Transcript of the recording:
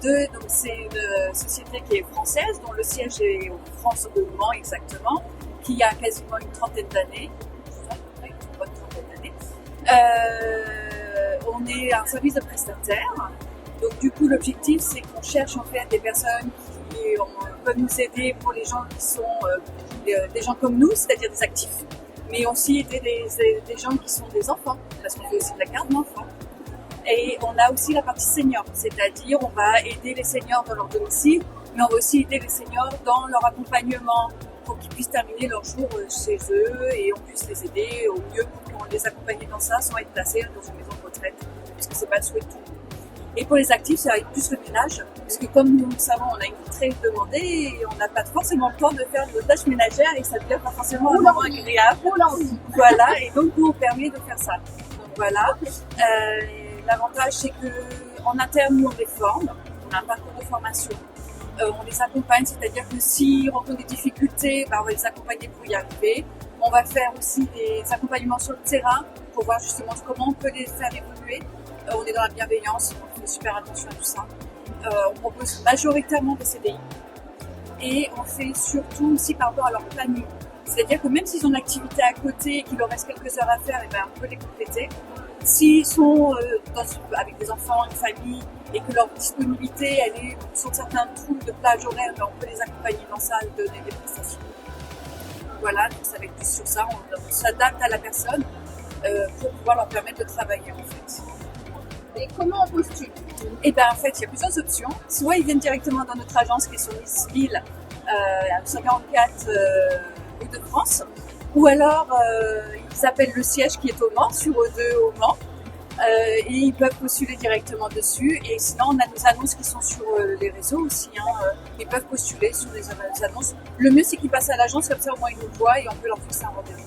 2, donc c'est une société qui est française, dont le siège est en France, au Mans exactement, qui a quasiment une trentaine d'années. On est un service de prestataire. Donc du coup, l'objectif, c'est qu'on cherche en fait des personnes qui peuvent nous aider pour les gens qui sont des gens comme nous, c'est-à-dire des actifs, mais aussi aider des gens qui sont des enfants, parce qu'on fait aussi de la garde d'enfants. Et on a aussi la partie senior, c'est-à-dire on va aider les seniors dans leur domicile, mais on va aussi aider les seniors dans leur accompagnement pour qu'ils puissent terminer leur jour chez eux et on puisse les aider au mieux pour qu'on les accompagne dans ça sans être placés dans une maison de retraite, puisque c'est pas le souhait de tout le monde. Et pour les actifs, ça va être plus le ménage, parce que comme nous le savons, on a une vie très demandée et on n'a pas forcément le temps de faire nos tâches ménagères et ça devient pas forcément un moment agréable. Voilà, et donc nous on permet de faire ça. Donc voilà. L'avantage, c'est qu'en interne, nous, on les forme, on a un parcours de formation, on les accompagne, c'est-à-dire que s'ils rencontrent des difficultés, on va les accompagner pour y arriver. On va faire aussi des accompagnements sur le terrain pour voir justement comment on peut les faire évoluer. On est dans la bienveillance, on fait super attention à tout ça. On propose majoritairement des CDI et on fait surtout aussi par rapport à leur planning. C'est-à-dire que même s'ils ont une activité à côté et qu'il leur reste quelques heures à faire, on peut les compléter. S'ils sont avec des enfants, une famille, et que leur disponibilité elle est sur certains trous de plage horaire, on peut les accompagner dans ça et donner des prestations. Voilà, donc ça va être plus sur ça, on s'adapte à la personne pour pouvoir leur permettre de travailler en fait. Et comment on postule? Et en fait, il y a plusieurs options. Soit ils viennent directement dans notre agence qui est sur Nice-Ville, à 144 Hauts-de-France, ou alors ils appellent le siège qui est au Mans, sur O2 au Mans, et ils peuvent postuler directement dessus. Et sinon, on a nos annonces qui sont sur les réseaux aussi. Ils peuvent postuler sur les annonces. Le mieux, c'est qu'ils passent à l'agence, comme ça au moins ils nous voient et on peut leur fixer un rendez-vous.